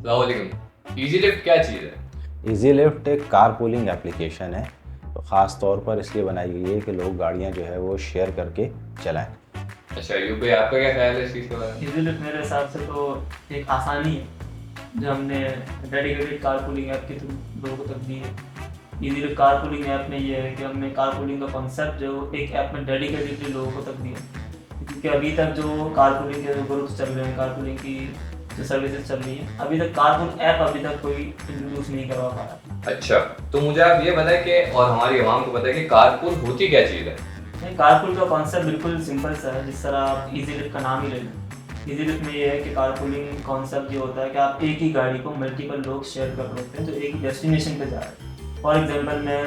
अस्सलामुअलैकुम। Easy lift क्या चीज़ है? ईजी लिफ्ट एक कार पूलिंग एप्लीकेशन है। तो ख़ास तौर पर इसलिए बनाई गई है कि लोग गाड़ियां जो है वो शेयर करके चलाएं। अच्छा यूपी, आपका क्या ख्याल है इस चीज़ के बारे में? इजी लिफ्ट मेरे हिसाब से तो एक आसानी है जो हमने डेडिकेटेड कार पूलिंग ऐप के थ्रू लोगों को तक दी है। Easy lift car pooling app में ये है कि हमने कार पूलिंग का कॉन्सेप्ट जो एक ऐप में डेडिकेटेडली लोगों को तक दिया, क्योंकि अभी तक जो कार पूलिंग के ग्रुप्स चल रहे हैं, कार पूलिंग की जो सर्विसेज चल रही हैं, अभी तक कार पूल ऐप अभी तक कोई इंट्रोड्यूस नहीं करवा पाया। अच्छा, तो मुझे आप ये बताएं कि और हमारी आवाम को बताएं कि कारपूल होती क्या चीज़ है? कारपूल का कॉन्सेप्ट बिल्कुल सिंपल सा है, जिस तरह आप इजी लिफ्ट का नाम ही ले लें। इजी लिफ्ट में ये है कि कारपूलिंग कॉन्सेप्ट ये होता है कि आप एक ही गाड़ी को मल्टीपल लोग शेयर कर सकते हैं जो एक ही डेस्टिनेशन पे जा रहे हैं। फॉर एग्जांपल मैं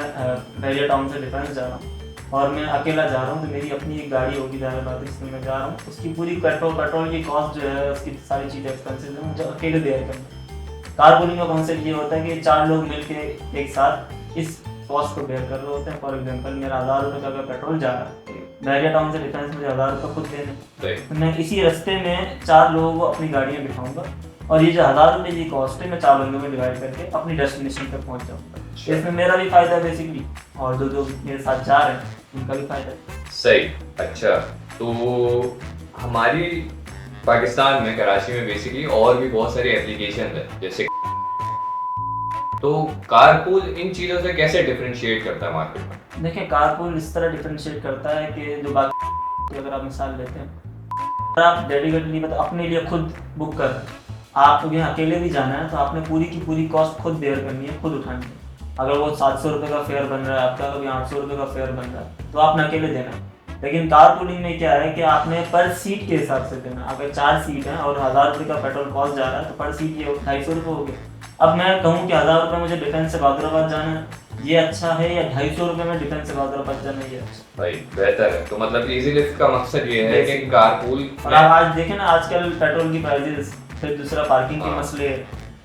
बहरिया टाउन से डिफेंस जा रहा हूँ और मैं अकेला जा रहा हूँ, तो मेरी अपनी एक गाड़ी होगी ज़्यादा बात जिसमें मैं जा रहा हूँ, उसकी पूरी पेट्रोल की कॉस्ट जो है, उसकी सारी चीज़ें एक्सपेंसिव है, मुझे अकेले बेयर करना है। कारपूलिंग का कॉन्सेप्ट ये होता है कि 4 लोग मिलकर एक साथ इस कॉस्ट को बेयर कर रहे होते हैं। फॉर एग्जांपल मेरा 1000 रुपये का अगर पेट्रोल जा रहा है, बहरिया टाउन से डिफेंस मुझे 1000 रुपये खुद देने, तो मैं इसी रास्ते में 4 लोगों को अपनी गाड़ियाँ बिठाऊंगा और ये जो 1000 रुपये की कॉस्ट है मैं 4 बंदों में डिवाइड करके अपनी डेस्टिनेशन तक पहुँच जाऊँगा। इसमें मेरा भी फायदा है बेसिकली, और जो मेरे साथ जा रहे हैं उनका भी फायदा है। सही। अच्छा, तो हमारी पाकिस्तान में कराची में बेसिकली और भी बहुत सारी एप्लीकेशन है, जैसे तो कारपूल इन चीज़ों से कैसे डिफरेंशिएट करता है मार्केट में? देखिए, कारपूल इस तरह डिफरेंशिएट करता है कि जो बाकी अगर आप मिसाल लेते हैं, अगर आप डेडिकेटली मतलब अपने लिए खुद बुक कर रहे हैं, आपको यहाँ अकेले भी जाना है तो आपने पूरी की पूरी कॉस्ट खुद बेयर करनी है, खुद उठानी है। अगर वो 700 रुपये का फेयर बन रहा है आपका, कभी 800 रुपये का फेयर बन रहा है, तो आपने अकेले देना है। लेकिन कारपूलिंग में क्या है कि आपने पर सीट के हिसाब से देना। अगर 4 सीट हैं और 1000 रुपये का पेट्रोल कॉस्ट जा रहा है तो पर सीट ये 250 रुपये हो गए। अब मैं कहूँ कि 1000 रुपये मुझे डिफेंस से बहादुराबाद जाना है, ये अच्छा है, या 250 रुपये में डिफेंस से बहादुराबाद जाना है, ये अच्छा भाई बेहतर है। तो मतलब इजी लिफ्ट का मकसद ये है कि कारपूल और आप आज देखें ना, आजकल पेट्रोल की प्राइसेस, फिर दूसरा पार्किंग के मसले,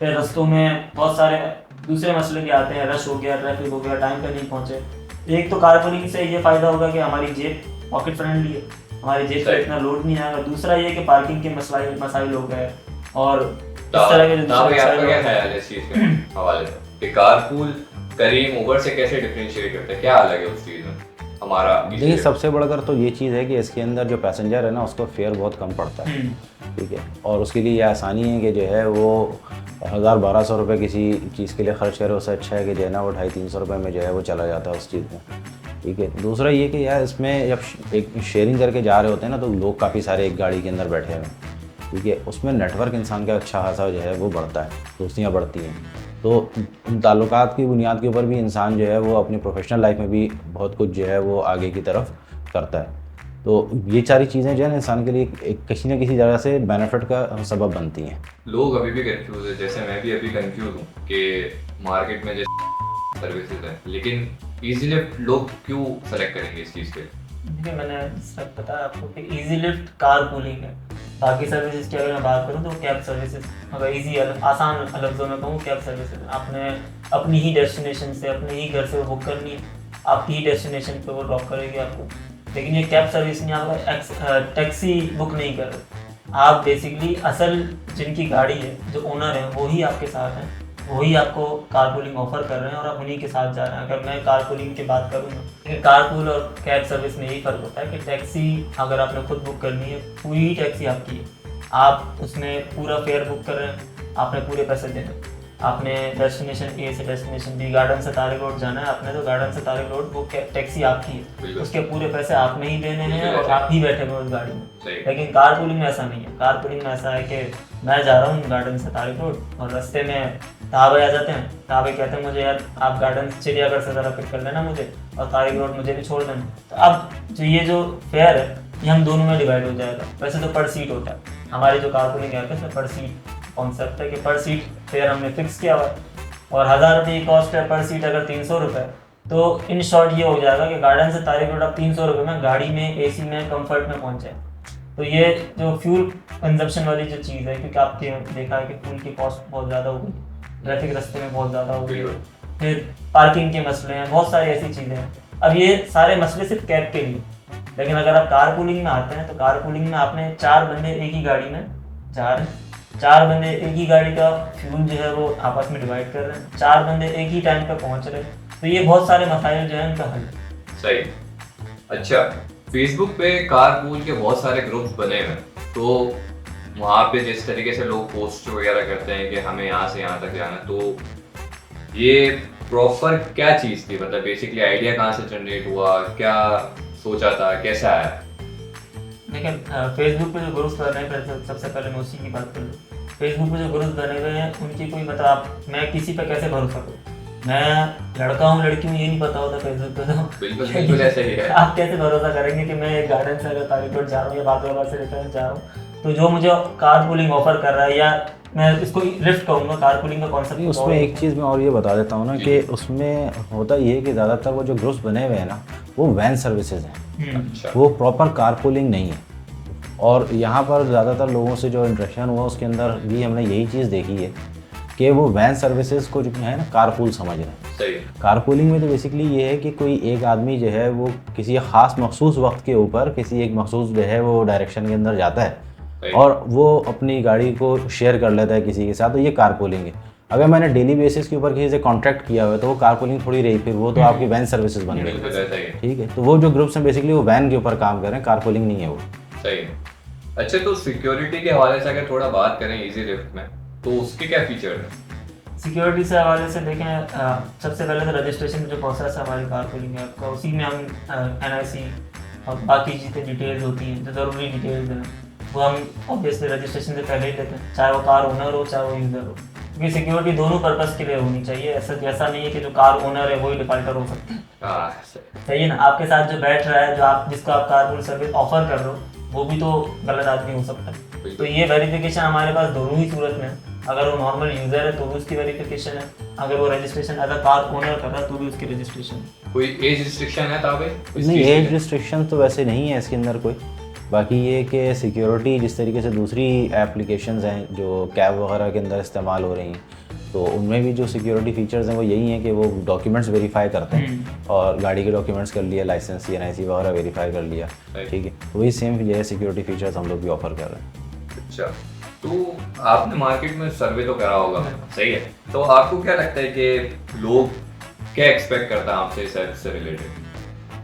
फिर रस्तों में बहुत सारे दूसरे मसले भी आते हैं, रश हो गया, ट्रैफिक हो गया, टाइम पे नहीं पहुंचे। एक तो कारपूलिंग से ये फायदा होगा कि हमारी जेब पॉकेट फ्रेंडली है, हमारी जेब पे इतना लोड नहीं आएगा। दूसरा ये कि पार्किंग के मसाइल हो गए और इस तरह के आपका क्या ख्याल है इस चीज़ के हवाले से कि कारपूल करीम उबर से कैसे डिफरेंशिएट करता है, क्या अलग है उस चीज़ में हमारा? देखिए, सबसे बढ़कर तो ये चीज़ है कि इसके अंदर जो पैसेंजर है ना, उसको फेयर बहुत कम पड़ता है, ठीक है। और उसके लिए ये आसानी है कि जो है वो 1000-1200 रुपये किसी चीज़ के लिए खर्च करे, उससे अच्छा है कि जो है ना वो 250-300 रुपये में जो है वो चला जाता है उस चीज़ में, ठीक है। दूसरा ये कि यार इसमें जब एक शेयरिंग करके जा रहे होते हैं ना, तो लोग काफ़ी सारे एक गाड़ी के अंदर बैठे हैं, ठीक है। उसमें नेटवर्क इंसान का अच्छा खासा जो है वो बढ़ता है, दोस्तियाँ बढ़ती हैं। तो उन ताल्लुकात की बुनियाद के ऊपर भी इंसान जो है वो अपनी प्रोफेशनल लाइफ में भी बहुत कुछ जो है वो आगे की तरफ करता है। तो ये सारी चीज़ें जो है ना इंसान के लिए एक किसी न किसी जगह से बेनिफिट का सबब बनती हैं। लोग अभी भी कंफ्यूज है, जैसे मैं भी अभी कंफ्यूज हूँ कि मार्केट में जैसे सर्विसेज है, लेकिन इजी लिफ्ट लोग क्यों सेलेक्ट करेंगे इस चीज़ के लिए? देखिए, मैंने सब बताया आपको कि इजी लिफ्ट कार पूलिंग है। बाकी सर्विसेज की अगर मैं बात करूँ तो कैब सर्विसेज, अगर इजी आसान लफ्ज़ों में कहूँ, कैब सर्विसेज आपने अपनी ही डेस्टिनेशन से, अपने ही घर से वो बुक करनी है, आपकी ही डेस्टिनेशन पे वो ड्रॉप करेगी आपको। लेकिन ये कैब सर्विस में आप टैक्सी बुक नहीं कर रहे, आप बेसिकली असल जिनकी गाड़ी है, जो ओनर है, वही आपके साथ हैं, वही आपको कारपूलिंग ऑफर कर रहे हैं और आप उन्हीं के साथ जा रहे हैं। अगर मैं कारपूलिंग की बात करूँ ना, कारपूल और कैब सर्विस में यही फ़र्क होता है कि टैक्सी अगर आपने खुद बुक करनी है, पूरी ही टैक्सी आपकी है, आप उसमें पूरा फेयर बुक कर रहे हैं, आपने पूरे पैसे देने। आपने डेस्टिनेशन ए से डेस्टिनेशन बी, गार्डन से तारिक रोड जाना है आपने, तो गार्डन से तारिक रोड वो टैक्सी आपकी है, उसके पूरे पैसे आपने ही देने हैं और आप ही बैठे हुए उस गाड़ी में। लेकिन कारपूलिंग में ऐसा नहीं है। कारपूलिंग में ऐसा है कि मैं जा रहा हूँ गार्डन से तारिक रोड और रास्ते में ताबे आ जाते हैं, ताबे कहते हैं मुझे यार आप गार्डन चिड़ियाघर से ज़रा पिक कर लेना मुझे, और तारिक रोड मुझे भी छोड़ देना। तो अब जो ये जो फेयर है ये हम दोनों में डिवाइड हो जाएगा। वैसे तो पर सीट होता है, हमारी जो कारपूलिंग ऐप है इसमें पर सीट कॉन्सेप्ट है कि पर सीट फेयर हमने फिक्स किया हुआ है और 1000 रुपये की कॉस्ट है पर सीट अगर 300 रुपये, तो इन शॉर्ट ये हो जाएगा कि गार्डन से तारिक रोड आप 300 रुपये में गाड़ी में एसी में कंफर्ट में पहुँचे। तो ये जो फ्यूल कंजप्शन वाली जो चीज़ है, क्योंकि आपने देखा है कि फ्यूल की कॉस्ट बहुत ज़्यादा हो गई, ट्रैफिक रास्ते में बहुत ज़्यादा हो गई, फिर पार्किंग के मसले हैं, बहुत सारी ऐसी चीज़ें हैं। अब ये सारे मसले सिर्फ कैब के लिए, लेकिन अगर आप कारपूलिंग में आते हैं तो कारपूलिंग में आपने 4 बंदे एक ही गाड़ी में जा रहे हैं, 4 बंदे एक ही गाड़ी का फ्यूल जो है वो आपस में डिवाइड कर रहे हैं, 4 बंदे एक ही टाइम पे पहुंच रहे हैं, तो ये बहुत सारे मसाइल जो है उनका हल है। सही। अच्छा, फेसबुक पे कारपूल के बहुत सारे ग्रुप्स बने हुए हैं, तो वहाँ पे जिस तरीके से लोग पोस्ट वगैरह करते हैं कि हमें यहाँ से यहाँ तक जाना, तो ये प्रॉपर क्या चीज़ थी? मतलब बेसिकली आइडिया कहाँ से जनरेट हुआ, क्या सोचा था, कैसा आया? लेकिन फेसबुक पे जो ग्रुप्स बने हैं, पहले सबसे पहले मैं उसी की बात कर लूँ। फेसबुक पे जो ग्रुप्स बने हुए हैं उनकी कोई मतलब मैं किसी पे कैसे भरोसा करूँ? मैं लड़का हूँ लड़की हूँ ये नहीं पता होता फेसबुक पे, तो बिल्कुल ऐसा ही है। आप कैसे भरोसा करेंगे कि मैं एक गार्डन से अगर तारीकोट जा रहा हूँ या बागवाबाद से रिटर्न जा रहा हूँ, तो जो मुझे कार पूलिंग ऑफर कर रहा है, या मैं इसको लिफ्ट कहूँगा, कार पूलिंग का कॉन्सेप्ट। उसमें एक चीज़ मैं और ये बता देता हूँ ना कि उसमें होता ये है कि ज़्यादातर वो जो ग्रुप्स बने हुए हैं ना वो वैन सर्विसेज हैं, अच्छा। वो प्रॉपर कारपूलिंग नहीं है। और यहाँ पर ज़्यादातर लोगों से जो इंटरेक्शन हुआ उसके अंदर भी हमने यही चीज़ देखी है कि वो वैन सर्विसेज को जो है ना कारपूल समझ रहे हैं। सही। कारपूलिंग में तो बेसिकली ये है कि कोई एक आदमी जो है वो किसी ख़ास मखसूस वक्त के ऊपर किसी एक मखसूस जो है वो डायरेक्शन के अंदर जाता है और वो अपनी गाड़ी को शेयर कर लेता है किसी के साथ, तो ये कारपूलिंग है। अगर मैंने डेली बेसिस के ऊपर किसी से कॉन्ट्रैक्ट किया हुआ है तो वो कारपूलिंग थोड़ी रही, फिर वो तो आपकी वैन सर्विसेज बन गई। ठीक है, तो वो जो ग्रुप्स हैं बेसिकली वो वैन के ऊपर काम कर रहे हैं, कारपूलिंग नहीं है वो। सही। अच्छा, तो सिक्योरिटी के हवाले से अगर थोड़ा बात करें इजी लिफ्ट में, तो उसके क्या फीचर हैं? सिक्योरिटी से हवाले से देखें, सबसे पहले तो रजिस्ट्रेशन जो प्रोसेस है हमारी कार पूलिंग ऐप का, उसी में हम NIC और बाकी जितनी डिटेल्स होती हैं जो ज़रूरी डिटेल्स हैं वो हम ऑब्वियसली रजिस्ट्रेशन से पहले ही लेते हैं, चाहे वो कार ओनर हो चाहे वो यूज़र हो, क्योंकि सिक्योरिटी दोनों पर्पज़ के लिए होनी चाहिए। ऐसा नहीं है कि जो कार ओनर है वही डिफॉल्टर हो सकता है। सही है ना, आपके साथ जो बैठ रहा है, जो आप जिसको आप कारपूल सर्विस ऑफर कर रहे हो, वो भी तो गलत आदमी हो सकता है। तो ये वेरिफिकेशन हमारे पास दोनों ही सूरत में है। अगर वो नॉर्मल यूजर है तो भी उसकी वेरिफिकेशन है, अगर वो registration as a car owner कर रहा है तो भी उसकी रजिस्ट्रेशन। कोई एज रिस्ट्रिक्शन है ताबे? नहीं, एज रिस्ट्रिक्शन तो वैसे नहीं है इसके अंदर कोई। बाकी ये कि सिक्योरिटी जिस तरीके से दूसरी एप्लीकेशंस हैं जो कैब वगैरह के अंदर इस्तेमाल हो रही हैं, तो उनमें भी जो सिक्योरिटी फीचर्स हैं वो यही हैं कि वो डॉक्यूमेंट्स वेरीफाई करते हैं और गाड़ी के डॉक्यूमेंट्स कर लिया, लाइसेंस NIC वगैरह वेरीफाई कर लिया। ठीक है, वही सेम जो है सिक्योरिटी फीचर्स हम लोग भी ऑफर कर रहे हैं। अच्छा, तो आपने मार्केट में सर्वे तो करा होगा, सही है, तो आपको क्या लगता है कि लोग क्या एक्सपेक्ट करता है आपसे सर्विस से रिलेटेड?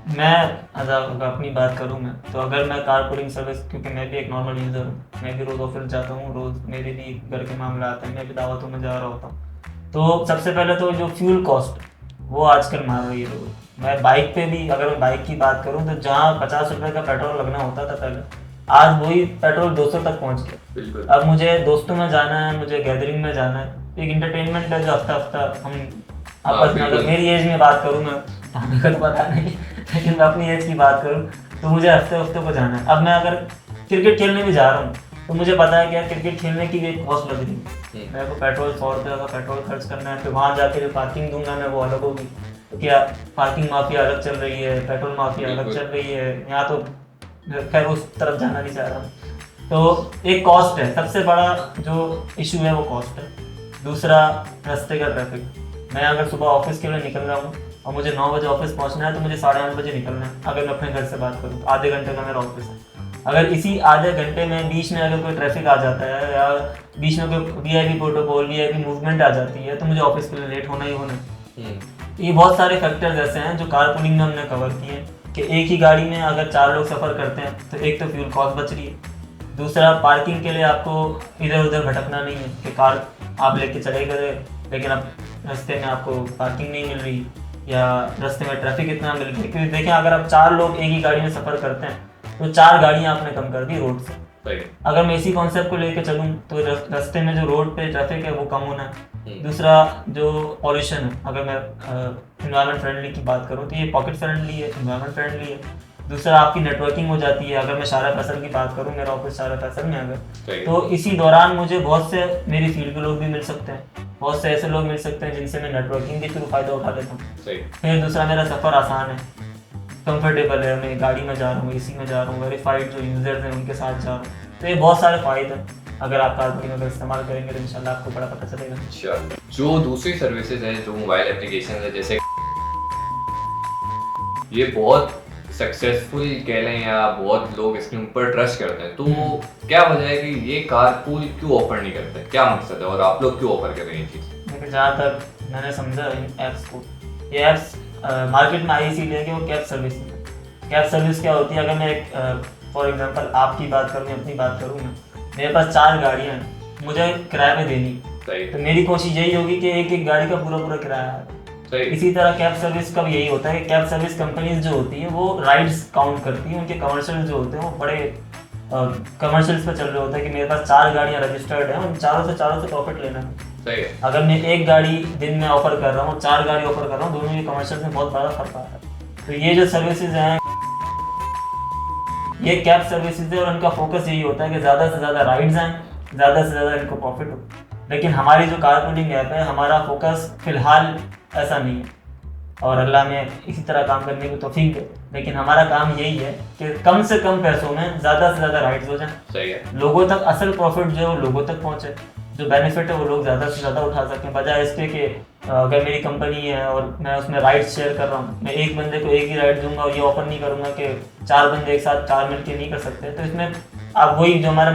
मैं अगर अपनी बात करूँ मैं, तो अगर मैं कार पूलिंग सर्विस, क्योंकि मैं भी एक नॉर्मल यूज़र हूँ, मैं भी रोज़ ऑफिस जाता हूँ, रोज़ मेरे भी घर के मामला आते हैं, मैं भी दावतों में जा रहा होता हूँ, तो सबसे पहले तो जो फ्यूल कॉस्ट वो आजकल मार रही है लोग। मैं बाइक पे भी, अगर मैं बाइक की बात करूँ तो जहाँ 50 रुपये का पेट्रोल लगना होता था पहले, आज वही पेट्रोल 200 तक पहुँच गया। अब मुझे दोस्तों में जाना है, मुझे गैदरिंग में जाना है, एक इंटरटेनमेंट है जो हफ्ता हम आपस में, अगर मेरी एज में बात करूँ मैं, हमें को तो पता नहीं, लेकिन मैं अपनी एज की बात करूँ तो मुझे हफ्ते को जाना है। अब मैं अगर क्रिकेट खेलने भी जा रहा हूँ तो मुझे पता है कि यार क्रिकेट खेलने की भी एक कॉस्ट लग रही है, मेरे को पेट्रोल 100 रुपये का पेट्रोल खर्च करना है, फिर वहाँ जाके जो पार्किंग दूंगा मैं वो अलग होगी, क्या पार्किंग माफिया अलग चल रही है, पेट्रोल माफिया अलग चल रही है, यहाँ तो खैर उस तरफ जाना नहीं चाह रहा। तो एक कॉस्ट है, सबसे बड़ा जो इशू है वो कॉस्ट है। दूसरा रास्ते का ट्रैफिक। मैं अगर सुबह ऑफिस के लिए निकल रहा हूँ और मुझे 9 बजे ऑफिस पहुँचना है तो मुझे 8:30 बजे निकलना है। अगर मैं अपने घर से बात करूँ तो आधे घंटे का मेरा ऑफिस है, अगर इसी आधे घंटे में बीच में अगर कोई ट्रैफिक आ जाता है या बीच में कोई VIP प्रोटोकॉल VIP मूवमेंट आ जाती है तो मुझे ऑफिस के लिए लेट होना ही होना है। ये बहुत सारे फैक्टर्स ऐसे हैं जो कार पूलिंग में हमने कवर किए हैं कि एक ही गाड़ी में अगर 4 लोग सफ़र करते हैं तो एक तो फ्यूल कॉस्ट बच रही है, दूसरा पार्किंग के लिए आपको इधर उधर भटकना नहीं है कि कार आप लेके चले गए लेकिन अब रास्ते में आपको पार्किंग नहीं मिल रही या रास्ते में ट्रैफिक इतना मिल रही है। क्योंकि देखें, अगर आप 4 लोग एक ही गाड़ी में सफ़र करते हैं तो 4 गाड़ियाँ आपने कम कर दी रोड से। अगर मैं इसी कॉन्सेप्ट को लेके चलूँ तो रास्ते में जो रोड पे ट्रैफिक है वो कम होना है। दूसरा जो पॉल्यूशन है, अगर मैं एनवायरनमेंट फ्रेंडली की बात करूँ तो ये पॉकेट फ्रेंडली है, एनवायरनमेंट फ्रेंडली है। दूसरा आपकी नेटवर्किंग हो जाती है। अगर मैं शारा फैसल की बात करूँ, मेरा ऑफिस शारा फैसल में अगर, तो इसी दौरान मुझे बहुत से मेरी फील्ड के लोग भी मिल सकते हैं, बहुत से ऐसे लोग मिल सकते हैं जिनसे मैं नेटवर्किंग के थ्रू फायदा उठा लेता हूँ। फिर दूसरा, मेरा सफ़र आसान है, कंफर्टेबल है, मैं गाड़ी में जा रहा हूँ, AC में जा रहा हूँ, वेरीफाइड जो यूजर्स हैं उनके साथ जा रहा हूँ। तो ये बहुत सारे फायदे हैं, अगर आप कारपूलिंग अगर इस्तेमाल करेंगे तो इंशाल्लाह आपको बड़ा पता चलेगा। अच्छा, जो दूसरी सर्विसेज है, जो मोबाइल एप्लीकेशन है, जैसे ये बहुत सक्सेसफुल कह लें या बहुत लोग इसके ऊपर ट्रस्ट करते हैं, तो क्या वजह है कि ये कारपूल क्यों ऑफर नहीं करते, क्या मकसद है और आप लोग क्यों ऑफर कर रहे हैं ये चीज़? देखिए, जहाँ तक मैंने समझा इन ऐप्स को, ये ऐप्स मार्केट में आई इसीलिए कि वो कैब सर्विस है। कैब सर्विस क्या होती है? अगर मैं एक फॉर एग्जांपल आपकी बात करूँ, अपनी बात करूँ ना, मेरे पास 4 गाड़ियाँ हैं, मुझे किराए पे देनी, तो मेरी कोशिश यही होगी कि एक एक गाड़ी का पूरा किराया है। इसी तरह कैब सर्विस का भी यही होता है कि कैब सर्विस कंपनीज जो होती है वो राइड्स काउंट करती है, उनके कमर्शियल जो होते हैं वो बड़े कमर्शियल्स पे चल रहे होता है कि मेरे पास 4 गाड़ियाँ रजिस्टर्ड हैं, उन चारों से प्रॉफिट लेना है। सही है। अगर मैं एक गाड़ी दिन में ऑफर कर रहा हूँ, 4 गाड़ी ऑफर कर रहा हूँ, दोनों के कमर्शियल में बहुत बड़ा फर्क आ रहा है। तो ये जो सर्विसेज हैं, ये कैब सर्विसेज है और उनका फोकस यही होता है कि ज़्यादा से ज़्यादा राइड्स आएँ, ज़्यादा से ज़्यादा इनको प्रॉफिट हो। लेकिन हमारी जो कारपूलिंग ऐप है, हमारा फोकस फिलहाल ऐसा नहीं है और अल्लाह में इसी तरह काम करने की तौफीक दे, लेकिन हमारा काम यही है कि कम से कम पैसों में ज़्यादा से ज़्यादा राइड्स हो जाएं। सही है। लोगों तक असल प्रॉफिट जो है वो लोगों तक पहुँचे, जो बेनिफिट है वो लोग ज़्यादा से ज़्यादा उठा सकें, बजाय इसके कि अगर मेरी कंपनी है और मैं उसमें राइड्स शेयर कर रहा हूँ, मैं एक बंदे को एक ही राइड दूंगा और ये ऑफर नहीं करूँगा कि 4 बंदे एक साथ 4 मिलकर नहीं कर सकते। तो इसमें आप वही जो हमारा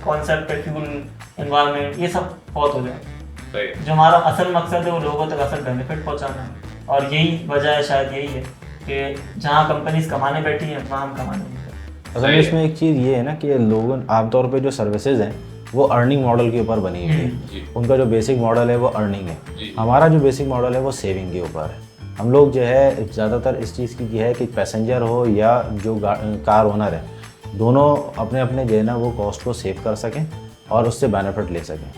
कॉन्सेप्ट है, फ्यूल, एनवायरनमेंट, ये सब बहुत हो जाए। जो हमारा असल मकसद है वो लोगों तक असल बेनिफिट पहुंचाना है, और यही वजह है, शायद यही है कि जहाँ कंपनीज कमाने बैठी हैं वहाँ हम कमाने नहीं बैठे। असल में इसमें एक चीज़ ये है ना कि लोग आमतौर पे जो सर्विसेज हैं वो अर्निंग मॉडल के ऊपर बनी हुई है। उनका जो बेसिक मॉडल है वो अर्निंग है, हमारा जो बेसिक मॉडल है वो सेविंग के ऊपर है। हम लोग जो है ज़्यादातर इस चीज़ की है कि पैसेंजर हो या जो कार ओनर है, दोनों अपने अपने जो है ना वो कॉस्ट को सेव कर सकें और उससे बेनिफिट ले सकें।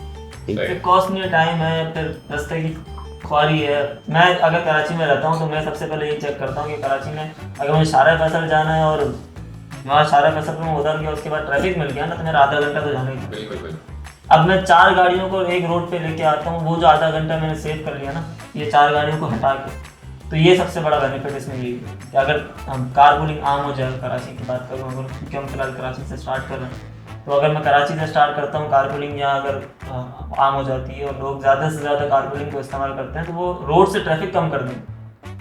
ठीक, कॉस्ट नहीं, टाइम है, फिर रास्ते की ख्वारी है। मैं अगर कराची में रहता हूँ तो मैं सबसे पहले ये चेक करता हूँ कि कराची में अगर मुझे शारा फैसल जाना है और वहाँ शारा फैसल में उधर गया, उसके बाद ट्रैफिक मिल गया ना, तो मेरा आधा घंटा तो जाना ही था। बिल्कुल। अब मैं 4 गाड़ियों को एक रोड पे लेके आता हूँ, वो जो आधा घंटा मैंने सेव कर लिया ना, ये 4 गाड़ियों को हटा के, तो ये सबसे बड़ा बेनिफिट इसमें यही है कि अगर कारपूलिंग आम हो जाए, कराची की बात करूँ अगर, क्योंकि हम फिलहाल कराची से स्टार्ट कर रहे हैं, तो अगर मैं कराची से स्टार्ट करता हूँ कारपूलिंग, यहाँ अगर आम हो जाती है और लोग ज़्यादा से ज़्यादा कारपूलिंग को इस्तेमाल करते हैं, तो वो रोड से ट्रैफिक कम कर देंगे,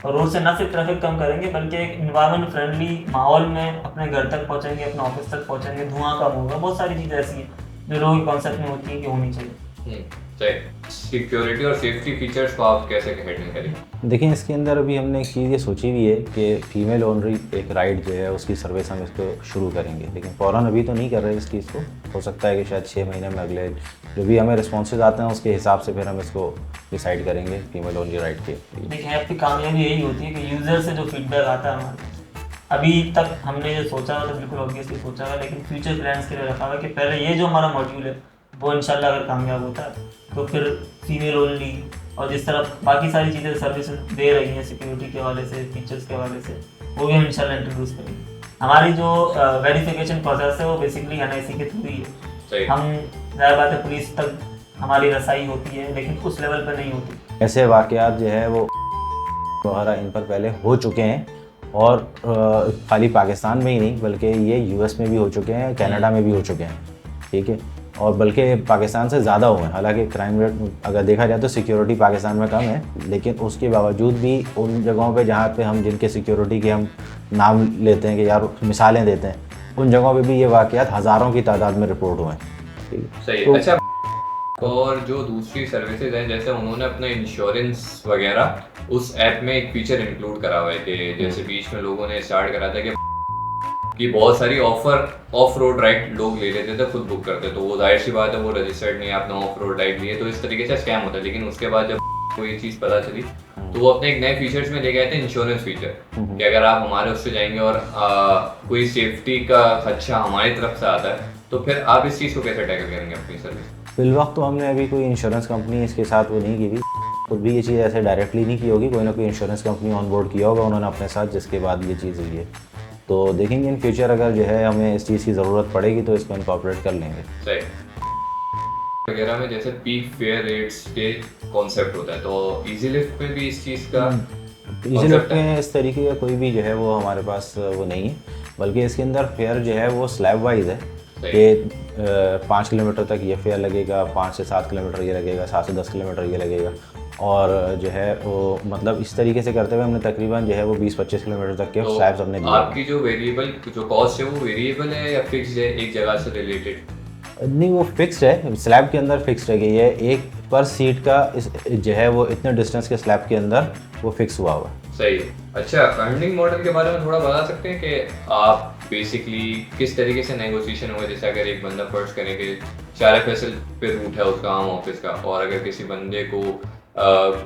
और रोड से न सिर्फ ट्रैफिक कम करेंगे बल्कि एक इन्वायरमेंट फ्रेंडली माहौल में अपने घर तक पहुँचेंगे, अपने ऑफिस तक पहुँचेंगे, धुआं कम होगा, बहुत सारी चीज़ें ऐसी हैं जो लोगों के कॉन्सेप्ट में होती है कि होनी चाहिए। सिक्योरिटी और सेफ्टी फीचर्स को आप कैसे हैंडल करेंगे? देखिए, इसके अंदर अभी हमने एक चीज़ ये सोची हुई है कि फीमेल ओनरी एक राइड जो है उसकी सर्विस हम इसको शुरू करेंगे, लेकिन फ़ौरन अभी तो नहीं कर रहे इस चीज़ को। हो सकता है कि शायद 6 महीने में अगले जो भी हमें रिस्पॉन्सेज आते हैं उसके हिसाब से फिर हम इसको डिसाइड करेंगे फीमेल ओनली राइड के। देखिए, ऐप की कामयाबी यही होती है कि यूज़र से जो फीडबैक आता है हमारे, अभी तक हमने ये सोचा हुआ था, बिल्कुल ऑब्वियसली सोचा हुआ, लेकिन फ्यूचर प्लान्स के लिए रखा हुआ कि पहले ये जो हमारा मॉड्यूल है वो इंशाल्लाह अगर कामयाब होता है तो फिर फीमेल ओनली और जिस तरह बाकी सारी चीज़ें सर्विसेज दे रही हैं सिक्योरिटी के हवाले से, फीचर्स के हवाले से, वो भी हम इंशाल्लाह इंट्रोड्यूस करेंगे। हमारी जो वेरिफिकेशन प्रोसेस है वो बेसिकली NIC के थ्रू ही है। हम ज़्यादा बात है पुलिस तक हमारी रसाई होती है, लेकिन उस लेवल पर नहीं होती। ऐसे वाक़यात जो है वो वगैरह इन पर पहले हो चुके हैं, और खाली पाकिस्तान में ही नहीं बल्कि ये US में भी हो चुके हैं, कनाडा में भी हो चुके हैं, ठीक है, और बल्कि पाकिस्तान से ज़्यादा हुए हैं। हालांकि क्राइम रेट अगर देखा जाए तो सिक्योरिटी पाकिस्तान में कम है, लेकिन उसके बावजूद भी उन जगहों पे जहाँ पे हम जिनके सिक्योरिटी के हम नाम लेते हैं कि यार मिसालें देते हैं, उन जगहों पे भी ये वाक़यात हज़ारों की तादाद में रिपोर्ट हुए हैं। सही है। अच्छा, और जो दूसरी सर्विसेज हैं, जैसे उन्होंने अपना इंश्योरेंस वगैरह उस ऐप में एक फीचर इंक्लूड करा हुआ है कि जैसे बीच में लोगों ने स्टार्ट करा था कि बहुत सारी ऑफ रोड राइड लोग ले लेते थे, खुद बुक करते, तो वो जाहिर सी बात है वो रजिस्टर्ड नहीं, आपने ऑफ रोड राइड लिए, तो इस तरीके से स्कैम होता है। लेकिन उसके बाद जब को ये चीज़ पता चली तो वो अपने एक नए फीचर्स में ले गए थे, इंश्योरेंस फीचर, कि अगर आप हमारे उससे जाएंगे और कोई सेफ्टी का खदशा हमारी तरफ से आता है तो फिर आप इस चीज़ को कैसे टैकल करेंगे अपनी सर्विस? फिलवक्त तो हमने अभी कोई इंश्योरेंस कंपनी इसके साथ वो नहीं की हुई, खुद भी ये चीज़ ऐसे डायरेक्टली नहीं की होगी, कोई ना कोई इंश्योरेंस कंपनी ऑन बोर्ड किया होगा उन्होंने अपने साथ, जिसके बाद ये चीज़ हुई है। तो देखेंगे इन फ्यूचर अगर जो है हमें इस चीज़ की ज़रूरत पड़ेगी तो इसको इनकॉर्पोरेट कर लेंगे। सही वगैरह में जैसे पीक फेयर रेट्स के कॉन्सेप्ट होता है, तो इजी लिफ्ट पे भी इस चीज़ का इजी लिफ्ट में इस तरीके का कोई भी जो है वो हमारे पास वो नहीं है, बल्कि इसके अंदर फेयर जो है वो स्लैब वाइज है कि 5 किलोमीटर तक ये फेयर लगेगा, 5 से 7 किलोमीटर ये लगेगा, 7 से 10 किलोमीटर ये लगेगा, और जो है वो मतलब इस तरीके से करते हुए हमने तकरीबन जो है वो 20-25 किलोमीटर तक के तो स्लैब्स हमने दिए। आपकी जो वेरिएबल जो कॉस्ट है वो वेरिएबल है या फिक्स है एक जगह से रिलेटेड? नहीं, वो फिक्स्ड है, स्लैब के अंदर फिक्स्ड है कि ये एक पर सीट का जो है वो इतने डिस्टेंस के स्लैब के अंदर वो फिक्स हुआ हुआ है। सही है। अच्छा, अर्निंग मॉडल के बारे में थोड़ा बता सकते हैं कि आप बेसिकली किस तरीके से नेगोशिएशन होगा? जैसे अगर एक बंदा फर्स्ट करें कि 4 FSL पे रूट है उसका आम ऑफिस का, और अगर किसी बंदे को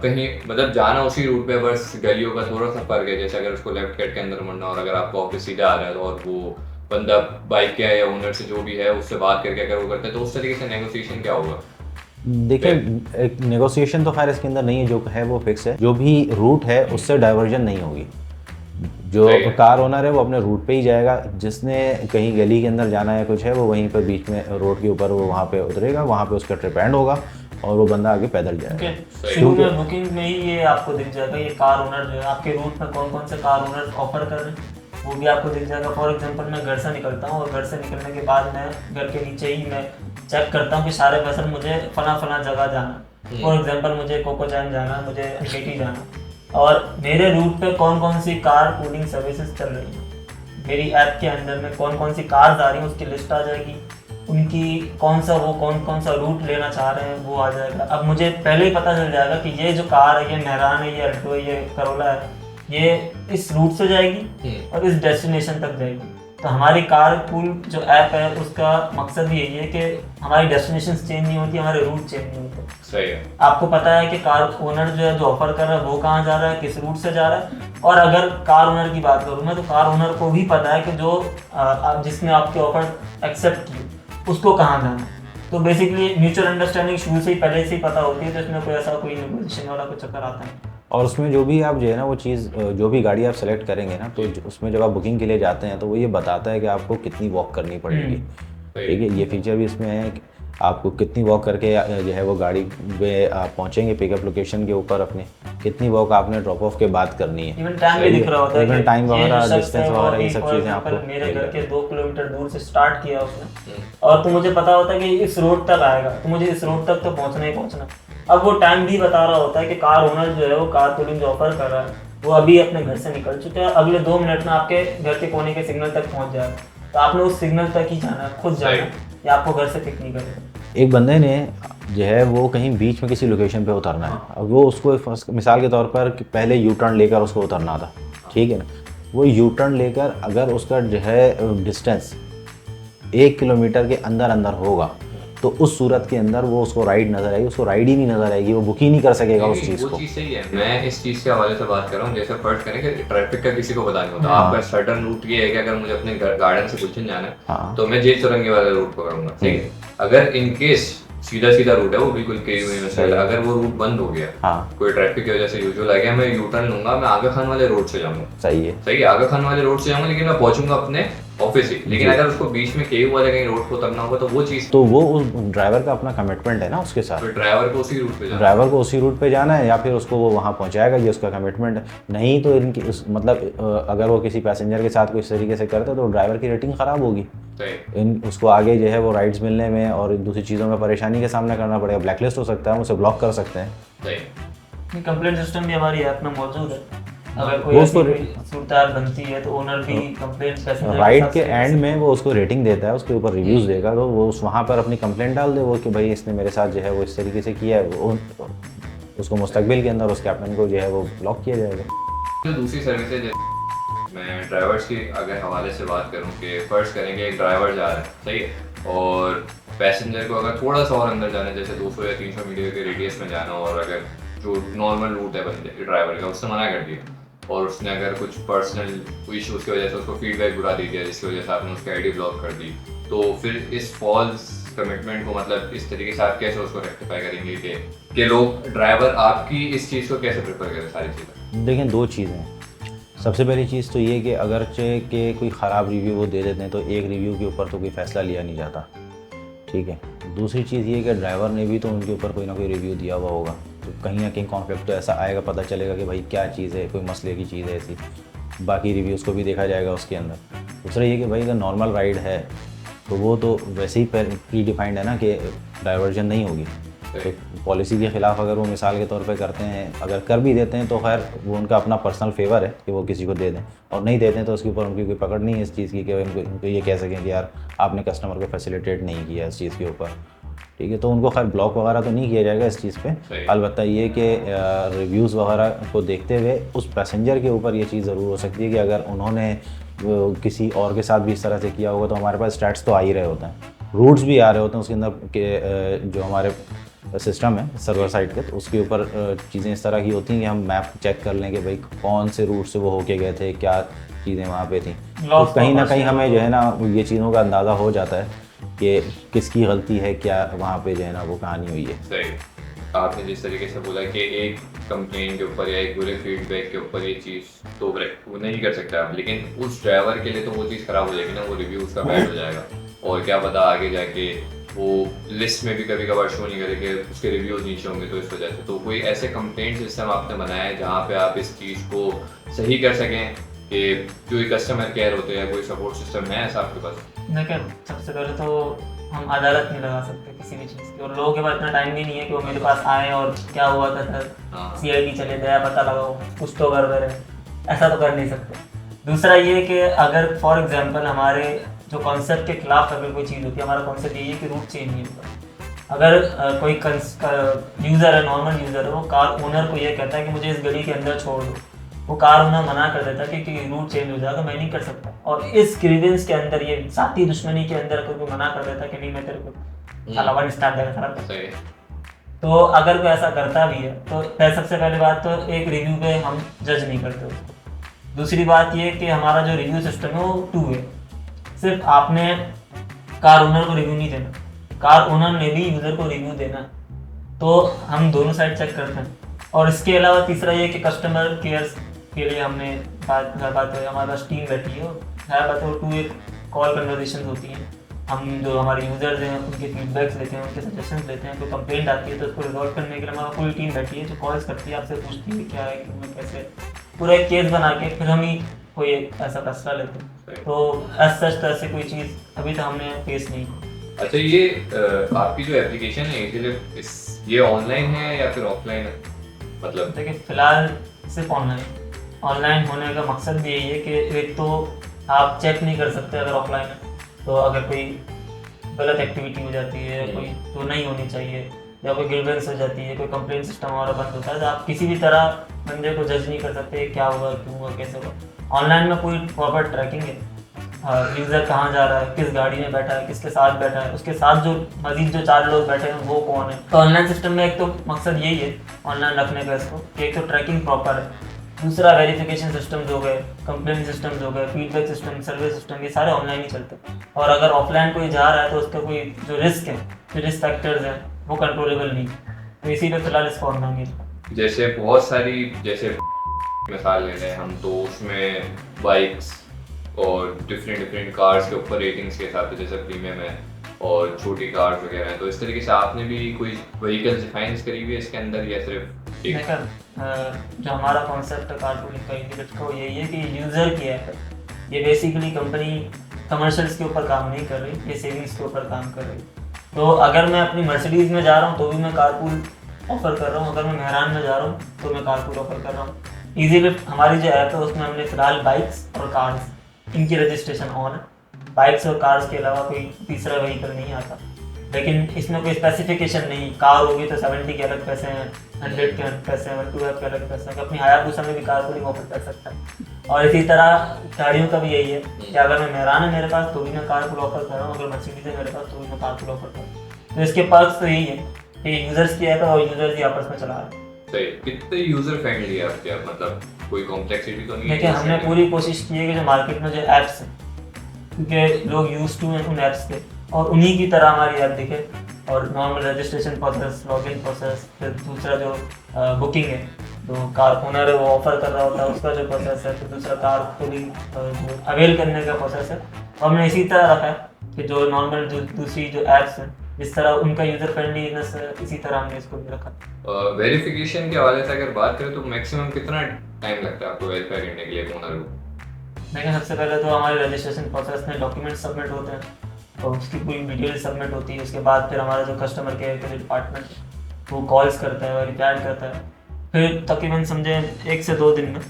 कहीं मतलब जाना उसी रूट पे, बस गलियों का थोड़ा सा फर्क है, जैसे अगर उसको लेफ्ट गेट के अंदर मुड़ना और अगर आपका ऑफिस सीधा आ रहा है और वो बंदा बाइक के या ओनर से जो भी है उससे बात करके अगर वो करते हैं, तो उस तरीके से नेगोशिएशन क्या होगा? देखिए, एक नेगोशिएशन तो खैर इसके अंदर नहीं है, जो है वो फिक्स है। जो भी रूट है उससे डाइवर्जन नहीं होगी। जो सही है। कार ओनर है वो अपने रूट पे ही जाएगा, जिसने कहीं गली के अंदर जाना है कुछ है वो वहीं पर बीच में रोड के ऊपर वो वहाँ पे उतरेगा, वहाँ पे उसका ट्रिप एंड होगा और वो बंदा आगे पैदल जाएगा। ओके, शुरू में बुकिंग में ही ये आपको दिख जाएगा ये कार ओनर जो है आपके रूट में कौन कौन से कार ओनर ऑफर कर रहे हैं, वो भी आपको दिख जाएगा। फॉर एग्जांपल मैं घर से निकलता हूँ और घर से निकलने के बाद मैं घर के नीचे ही मैं चेक करता हूँ कि सारे पैसे मुझे फला जगह जाना। फॉर एग्जांपल मुझे कोको जैम जाना, मुझे अमेठी जाना, और मेरे रूट पे कौन कौन सी कार पूलिंग सर्विसेज चल रही हैं, मेरी ऐप के अंदर में कौन कौन सी कार्स आ रही हैं उसकी लिस्ट आ जाएगी, उनकी कौन कौन सा रूट लेना चाह रहे हैं वो आ जाएगा। अब मुझे पहले ही पता चल जाएगा कि ये जो कार है, ये मेहरान है, ये अल्टो है, ये करोला है, ये इस रूट से जाएगी और इस डेस्टिनेशन तक जाएगी। तो हमारी कार पूल जो ऐप है उसका मकसद भी यही है कि हमारी डेस्टिनेशन चेंज नहीं होती, हमारे रूट चेंज नहीं होते। सही है। आपको पता है कि कार ओनर जो है जो ऑफर कर रहा है वो कहाँ जा रहा है, किस रूट से जा रहा है। और अगर कार ओनर की बात करूँ मैं, तो कार ओनर को भी पता है कि जो जिसने आपके ऑफर एक्सेप्ट की उसको कहाँ जाना है। तो बेसिकली म्यूचुअल अंडरस्टैंडिंग शुरू से ही पहले से ही पता होती है, तो इसमें कोई ऐसा कोई नेगोशिएशन वाला कुछ चक्कर आता है। और उसमें जो भी आप जो है ना वो चीज़ जो भी गाड़ी आप सेलेक्ट करेंगे ना, तो उसमें जब आप बुकिंग के लिए जाते हैं तो वो ये बताता है कि आपको कितनी वॉक करनी पड़ेगी। ठीक है, ये फीचर भी इसमें है कि आपको कितनी वॉक करके जो है वो गाड़ी पे आप पहुंचेंगे पिकअप लोकेशन के ऊपर, अपने कितनी वॉक आपने ड्रॉप ऑफ के बाद करनी है। इवन टाइम भी दिख रहा होता है, इवन टाइम वगैरह, डिस्टेंस वगैरह, ये सब चीज़ें आपको मेरे घर के 2 किलोमीटर दूर से स्टार्ट किया उसने, और तो मुझे पता होता है कि इस रोड तक आएगा, तो मुझे इस रोड तक तो पहुंचना ही पहुंचना। अब वो टाइम भी बता रहा होता है कि कार ओनर जो है वो कार पुलिंग जो ऑफर कर रहा है वो अभी अपने घर से निकल चुका है, अगले 2 मिनट में आपके घर के कोने के सिग्नल तक पहुंच जाएगा। तो आपने उस सिग्नल तक ही जाना है, खुद जाना है, या आपको घर से पिक नहीं करेगा। एक बंदे ने जो है वो कहीं बीच में किसी लोकेशन पे उतरना है, अब वो उसको मिसाल के तौर पर पहले यू टर्न लेकर उसको उतरना था, ठीक है ना। वो यू टर्न लेकर अगर उसका जो है डिस्टेंस 1 किलोमीटर के अंदर अंदर होगा तो उस सूरत के अंदर वो उसको राइड नजर आएगी, उसको राइड ही नहीं नजर आएगी, वो बुक ही नहीं कर सकेगा उस चीज़ को। वो चीज़ सही है। मैं इस चीज़ के हवाले से बात कर रहा हूँ, जैसे फर्ज करें कि ट्रैफिक का किसी को पता नहीं होता, आपका सर्टन रूट ये है कि अगर मुझे अपने गार्डन से गुलशन जाना है तो मैं जेल चुरंगी वाले रूट पकड़ूंगा, ठीक है। अगर इनकेस सीधा रूट है वो बिल्कुल अगर वो रूट बंद हो गया, कोई ट्रैफिक की वजह से यूजुअल आ गया, मैं यू टर्न लूंगा, मैं आगा खान वाले रोड से जाऊंगा। सही है, आगा खान वाले रोड से जाऊंगा, लेकिन मैं पहुंचूंगा अपने ऑफिस ही। लेकिन अगर उसको बीच में केयू वाले कहीं रोड को उतरना होगा तो वो चीज़, तो वो उस ड्राइवर का अपना कमिटमेंट है ना उसके साथ, तो ड्राइवर को उसी रूट पे जाना है या फिर उसको वो वहाँ पहुँचाएगा, ये उसका कमिटमेंट है। नहीं तो इनकी मतलब अगर वो किसी पैसेंजर के साथ कोई इस तरीके से करते तो ड्राइवर की रेटिंग ख़राब होगी, उसको आगे जो है वो राइड्स मिलने में और दूसरी चीज़ों में परेशानी का सामना करना पड़ेगा, ब्लैकलिस्ट हो सकता है, उसे ब्लॉक कर सकते हैं। कंप्लेंट सिस्टम भी हमारी ऐप में मौजूद है, अगर कोई ऐसी सूरत बनती है तो ओनर भी कंप्लेंट राइड के एंड में वो उसको रेटिंग देता है, उसके ऊपर रिव्यूज़ देगा, तो वो वहाँ पर अपनी कंप्लेंट डाल दे वो कि भाई इसने मेरे साथ जो है वो इस तरीके से किया है, वो उसको मुस्तकबिल के अंदर उस कैप्टन को जो है वो ब्लॉक किया जाएगा। जो दूसरी सर्विसेज, मैं ड्राइवर्स के अगर हवाले से बात करूँ कि फर्ज करेंगे एक ड्राइवर जा रहा है, सही है, और पैसेंजर को अगर थोड़ा सा और अंदर जाना है, जैसे 200 या 300 मीटर के रेडियस में जाना, और अगर जो नॉर्मल रूट है बंदे ड्राइवर का उससे मना कर दिया, और उसने अगर कुछ पर्सनल इशूज़ की वजह से उसको फीडबैक बुरा दे दिया जिसकी वजह से आपने उसकी आईडी ब्लॉक कर दी, तो फिर इस फॉल्स कमिटमेंट को मतलब इस तरीके से आप कैसे उसको रेक्टिफाई करेंगे कि लोग ड्राइवर आपकी इस चीज़ को कैसे प्रेफर करें? सारी चीज़ें देखें, 2 चीज़ें हैं। सबसे पहली चीज़ तो ये कि अगरचे के कोई ख़राब रिव्यू वो दे देते हैं तो एक रिव्यू के ऊपर तो कोई फ़ैसला लिया नहीं जाता, ठीक है। दूसरी चीज़ ये कि ड्राइवर ने भी तो उनके ऊपर कोई ना कोई रिव्यू दिया हुआ होगा, तो कहीं ना कहीं कॉन्फ्लिक्ट तो ऐसा आएगा, पता चलेगा कि भाई क्या चीज़ है, कोई मसले की चीज़ है ऐसी, बाकी रिव्यूज़ को भी देखा जाएगा उसके अंदर। दूसरा ये कि भाई अगर नॉर्मल राइड है तो वो तो वैसे ही प्री डिफाइंड है ना कि डाइवर्जन नहीं होगी, तो पॉलिसी के ख़िलाफ़ अगर वो मिसाल के तौर पे करते हैं, अगर कर भी देते हैं तो खैर वो उनका अपना पर्सनल फेवर है कि वो किसी को दे दें, और नहीं देते हैं तो उसके ऊपर उनकी कोई पकड़ नहीं है इस चीज़ की कि उनको ये कह सकें कि यार आपने कस्टमर को फैसिलिटेट नहीं किया इस चीज़ के ऊपर। ठीक है, तो उनको खैर ब्लॉक वगैरह तो नहीं किया जाएगा इस चीज़ पे। अलबत्ता ये कि रिव्यूज़ वगैरह को देखते हुए उस पैसेंजर के ऊपर ये चीज़ ज़रूर हो सकती है कि अगर उन्होंने किसी और के साथ भी इस तरह से किया होगा तो हमारे पास स्टैट्स तो आ ही रहे होते हैं, रूट्स भी आ रहे होते हैं उसके अंदर के जो हमारे सिस्टम है सर्वर साइड के, तो उसके ऊपर चीज़ें इस तरह की होती हैं कि हम मैप चेक कर लें कि भाई कौन से रूट से वो होके गए थे, क्या चीज़ें वहाँ पे थी। तो कहीं ना कहीं हमें जो है ना ये चीज़ों का अंदाज़ा हो जाता है कि किसकी गलती है, क्या वहाँ पे जो है ना वो कहानी हुई है। सही, आपने जिस तरीके से बोला कि एक कंप्लेंट के ऊपर या एक बुरे फीडबैक के ऊपर ये चीज़ तो वो नहीं कर सकते आप, लेकिन उस ड्राइवर के लिए तो वो चीज़ ख़राब हो जाएगी ना, वो रिव्यू उसका बैड हो जाएगा, और क्या पता आगे जाके वो लिस्ट में भी कभी कभार शो नहीं करेंगे, उसके रिव्यूज़ नीचे होंगे, तो इस वजह से। तो कोई ऐसे कंप्लेंट सिस्टम आपने बनाया है जहाँ पे आप इस चीज़ को सही कर सकें कि जो कस्टमर केयर होते हैं, कोई सपोर्ट सिस्टम है ऐसा आपके पास? देखिए, सबसे पहले तो हम अदालत नहीं लगा सकते किसी भी चीज़ की, और लोगों के पास इतना टाइम भी नहीं है कि वो मेरे पास आए और क्या हुआ था सर, CID चले गया पता लगाओ, कुछ तो गड़बड़ है, ऐसा तो कर नहीं सकते। दूसरा ये कि अगर फॉर एग्जांपल हमारे जो कॉन्सेप्ट के खिलाफ अगर कोई चीज़ होती है, हमारा कॉन्सेप्ट यही है कि रूट चेंज नहीं होगा। अगर कोई यूज़र है, नॉर्मल यूज़र है, वो कार ओनर को ये कहता है कि मुझे इस गली के अंदर छोड़ दो, वो कार ओनर मना कर देता है कि रूट चेंज हो जाएगा, मैं नहीं कर सकता। और इस ग्रीवेंस के अंदर, ये साथी दुश्मनी के अंदर कोई मना कर देता कि नहीं मैं तेरे को साला वन स्टार देगा खराब। तो अगर कोई ऐसा करता भी है तो सबसे पहले बात तो एक रिव्यू पे हम जज नहीं करते उसको। दूसरी बात ये कि हमारा जो रिव्यू सिस्टम है वो 2 वे, सिर्फ आपने कार ओनर को रिव्यू नहीं देना, कार ओनर ने भी यूज़र को रिव्यू देना, तो हम दोनों साइड चेक करते हैं। और इसके अलावा तीसरा ये कि कस्टमर केयर के लिए हमने बात है, हमारे पास टीम बैठी है, हर बात है 2 वे कॉल कन्वर्सेशन होती हैं। हम जो हमारे यूज़र्स हैं उनके फीडबैक्स लेते हैं, उनके सजेशंस लेते हैं, कोई कंप्लेंट आती है तो उसको रिजॉल्व करने के लिए हमारा पूरी टीम बैठी है जो कॉल्स करती है, आपसे पूछती है क्या है, क्यों, कैसे, पूरा एक केस बना के फिर हम ही कोई ऐसा फैसला लेते हैं। तो एज सच तरह से कोई चीज़ अभी तक हमने फेस नहीं की। अच्छा, ये आपकी जो एप्लीकेशन है ये ऑनलाइन है या फिर ऑफलाइन है? मतलब देखिए, फिलहाल सिर्फ ऑनलाइन होने का मकसद भी यही है कि एक तो आप चेक नहीं कर सकते अगर ऑफलाइन है, तो अगर कोई गलत एक्टिविटी हो जाती है, कोई तो नहीं होनी चाहिए, या कोई ग्रीवेंस हो जाती है, कोई कंप्लेंट सिस्टम हमारा बंद होता है, तो आप किसी भी तरह बंदे को जज नहीं कर सकते क्या हुआ, क्यों हुआ, कैसे हुआ। ऑनलाइन में पूरी प्रॉपर ट्रैकिंग है, यूज़र कहाँ जा रहा है, किस गाड़ी में बैठा है, किसके साथ बैठा है, उसके साथ जो मजीद जो 4 लोग बैठे हैं वो कौन है। तो ऑनलाइन सिस्टम में एक तो मकसद यही है ऑनलाइन रखने का इसको कि एक तो ट्रैकिंग प्रॉपर है, दूसरा वेरिफिकेशन सिस्टम्स हो गए, कंप्लेंट सिस्टम्स हो गए, फीडबैक सिस्टम, सर्विस सिस्टम, ये सारे ऑनलाइन ही चलते हैं। और अगर ऑफलाइन कोई जा रहा है तो उसका कोई जो रिस्क है, जो रिस्क फैक्टर्स हैं वो कंट्रोलेबल नहीं, तो इसी पे फिलहाल इसको ऑनलाइन ही। जैसे बहुत सारी, जैसे मिसाल ले लें हम, तो उसमें बाइक्स और डिफरेंट कार्स के ऊपर रेटिंग्स के साथ, जैसे प्रीमियम है और छोटी कार्स वगैरह हैं, तो इस तरीके से आपने भी कोई व्हीकल्स डिफाइन करी हुई है इसके अंदर या सिर्फ एक? जो हमारा कॉन्सेप्ट है कारपूलिंग का यूनिट का, वो यही है कि यूज़र की ऐप है, ये बेसिकली कंपनी कमर्शियल्स के ऊपर काम नहीं कर रही, ये सेविंग्स के ऊपर काम कर रही। तो अगर मैं अपनी मर्सिडीज़ में जा रहा हूँ तो भी मैं कारपूल ऑफर कर रहा हूँ, अगर मैं मेहरान में जा रहा हूँ तो मैं कारपूल ऑफर कर रहा हूँ। ईजी लिफ्ट हमारी जो ऐप है उसमें हमने फिलहाल बाइक्स और कार्स, इनकी रजिस्ट्रेशन ऑन है। बाइक्स और कार्स के अलावा कोई तीसरा व्हीकल नहीं आता, लेकिन इसमें कोई स्पेसिफिकेशन नहीं, कार होगी तो 70 के अलग पैसे हैं, 100 के अलग पैसे हैं, 125 के अलग पैसे हैं, अपनी हायाबुसा में भी कारपूलिंग ऑफर कर सकता है। और इसी तरह गाड़ियों का भी यही है कि अगर मैं मेहरान है मेरे पास तो भी मैं कारपूल ऑफर कर रहा हूँ, अगर मर्सिडीज है मेरे पास तो भी मैं कारपूल ऑफर कर रहा हूँ। तो इसके पास तो यही है कि यूजर्स की ऐप है और यूजर्स ही आपस में चला रहे हैं। सही, कितने यूजर फ्रेंडली है आपकी ऐप? मतलब कोई कॉम्प्लेक्सिटी तो नहीं है? देखिए, हमने पूरी कोशिश की है कि जो मार्केट में जो ऐप्स हैं, क्योंकि लोग यूज टू हैं उन ऐप्स के, और उन्हीं की तरह हमारी ऐप दिखे। और normal registration process, login process, फिर दूसरा जो बुकिंग है, तो कार ओनर है वो ऑफर कर रहा होता है उसका जो प्रोसेस है, फिर दूसरा कार को भी जो अवेल करने का प्रोसेस है, और हमने इसी तरह रखा है कि जो नॉर्मल जो दूसरी जो ऐप्स हैं जिस तरह उनका यूजर फ्रेंडलीनेस है, इसी तरह हमने इसको भी रखा। वेरिफिकेशन के हवाले से अगर बात करें तो मैक्सिमम कितना टाइम लगता है आपको वेरीफाई करने के लिए ओनर को? देखिए, सबसे पहले तो हमारे रजिस्ट्रेशन प्रोसेस में डॉक्यूमेंट सबमिट होते हैं और उसकी पूरी डिटेल सबमिट होती है। उसके बाद फिर हमारा जो कस्टमर केयर के डिपार्टमेंट वो कॉल्स करता है, रिप्लाई करता है, फिर तकरीबन समझे 1 से 2 दिन में